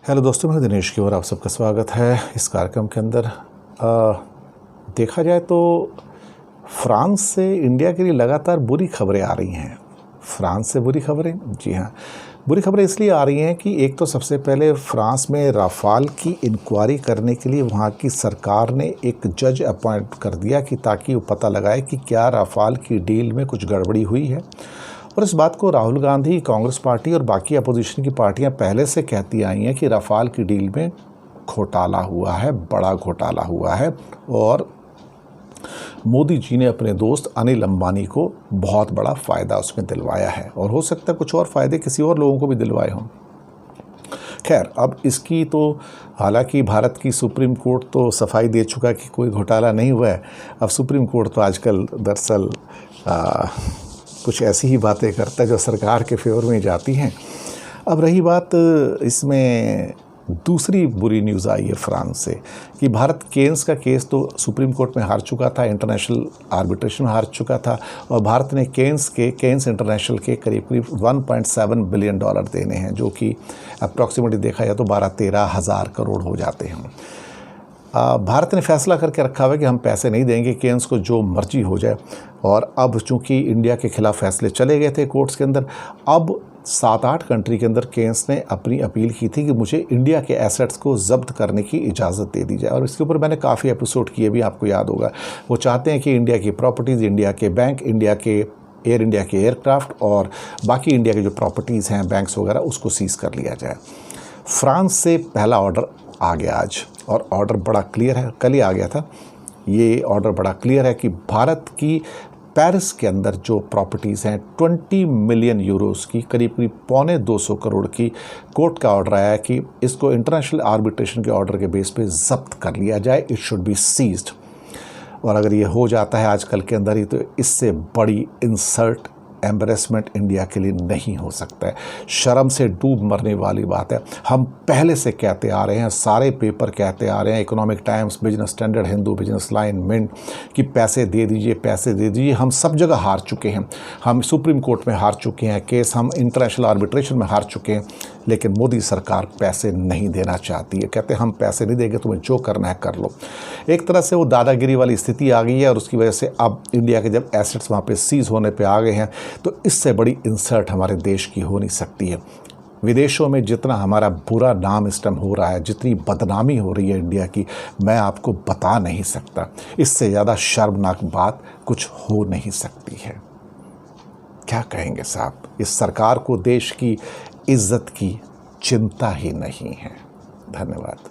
Hello दोस्तों, मैं दिनेश की ओर आप सबका स्वागत है इस कार्यक्रम के अंदर। देखा जाए तो फ्रांस से इंडिया के लिए लगातार बुरी खबरें आ रही हैं। फ्रांस से बुरी खबरें, जी हाँ, बुरी खबरें इसलिए आ रही हैं कि एक तो सबसे पहले फ्रांस में राफाल की इंक्वायरी करने के लिए वहाँ की सरकार ने एक जज अपॉइंट कर दिया कि ताकि वो पता लगाए कि क्या राफाल की डील में कुछ गड़बड़ी हुई है। और इस बात को राहुल गांधी, कांग्रेस पार्टी और बाकी अपोजिशन की पार्टियां पहले से कहती आई हैं कि राफाल की डील में घोटाला हुआ है, बड़ा घोटाला हुआ है। और मोदी जी ने अपने दोस्त अनिल अंबानी को बहुत बड़ा फ़ायदा उसमें दिलवाया है और हो सकता है कुछ और फ़ायदे किसी और लोगों को भी दिलवाए हों। खैर, अब इसकी तो हालांकि भारत की सुप्रीम कोर्ट तो सफाई दे चुका कि कोई घोटाला नहीं हुआ है। अब सुप्रीम कोर्ट तो आजकल दरअसल कुछ ऐसी ही बातें करता है जो सरकार के फेवर में जाती हैं। अब रही बात, इसमें दूसरी बुरी न्यूज़ आई है फ्रांस से कि भारत केन्स का केस तो सुप्रीम कोर्ट में हार चुका था, इंटरनेशनल आर्बिट्रेशन में हार चुका था और भारत ने केन्स इंटरनेशनल के करीब करीब 1.7 बिलियन डॉलर देने हैं, जो कि अप्रॉक्सीमेटली देखा जाए तो 12-13 हज़ार करोड़ हो जाते हैं। भारत ने फैसला करके रखा हुआ है कि हम पैसे नहीं देंगे, केन्स को जो मर्जी हो जाए। और अब चूंकि इंडिया के खिलाफ फैसले चले गए थे कोर्ट्स के अंदर, अब 7-8 कंट्री के अंदर केन्स ने अपनी अपील की थी कि मुझे इंडिया के एसेट्स को जब्त करने की इजाज़त दे दी जाए। और इसके ऊपर मैंने काफ़ी एपिसोड किए भी, आपको याद होगा। वो चाहते हैं कि इंडिया की प्रॉपर्टीज़, इंडिया के बैंक, इंडिया के एयर इंडिया के एयरक्राफ्ट और बाकी इंडिया के जो प्रॉपर्टीज़ हैं, बैंक्स वगैरह, उसको सीज़ कर लिया जाए। फ्रांस से पहला ऑर्डर आ गया आज और ऑर्डर बड़ा क्लियर है, कल ही आ गया था। ये ऑर्डर बड़ा क्लियर है कि भारत की पेरिस के अंदर जो प्रॉपर्टीज़ हैं 20 मिलियन यूरोस की, करीब करीब 225 करोड़ की, कोर्ट का ऑर्डर आया है कि इसको इंटरनेशनल आर्बिट्रेशन के ऑर्डर के बेस पे जब्त कर लिया जाए। It should be seized. और अगर ये हो जाता है आजकल के अंदर ही, तो इससे बड़ी इंसल्ट, एम्बरेसमेंट इंडिया के लिए नहीं हो सकता है। शर्म से डूब मरने वाली बात है। हम पहले से कहते आ रहे हैं, सारे पेपर कहते आ रहे हैं, Economic Times, Business Standard, Hindu, Business Line, Mint, कि पैसे दे दीजिए, पैसे दे दीजिए। हम सब जगह हार चुके हैं। हम सुप्रीम कोर्ट में हार चुके हैं केस, हम इंटरनेशनल आर्बिट्रेशन में हार चुके हैं, लेकिन मोदी सरकार पैसे नहीं देना चाहती है। कहते हैं हम पैसे नहीं देंगे, तुम्हें जो करना है कर लो। एक तरह से वो दादागिरी वाली स्थिति आ गई है और उसकी वजह से अब इंडिया के जब एसेट्स वहाँ पे सीज होने पे आ गए हैं, तो इससे बड़ी इंसल्ट हमारे देश की हो नहीं सकती है। विदेशों में जितना हमारा बुरा नाम इस टाइम हो रहा है, जितनी बदनामी हो रही है इंडिया की, मैं आपको बता नहीं सकता। इससे ज़्यादा शर्मनाक बात कुछ हो नहीं सकती है। क्या कहेंगे साहब, इस सरकार को देश की इज्जत की चिंता ही नहीं है। धन्यवाद।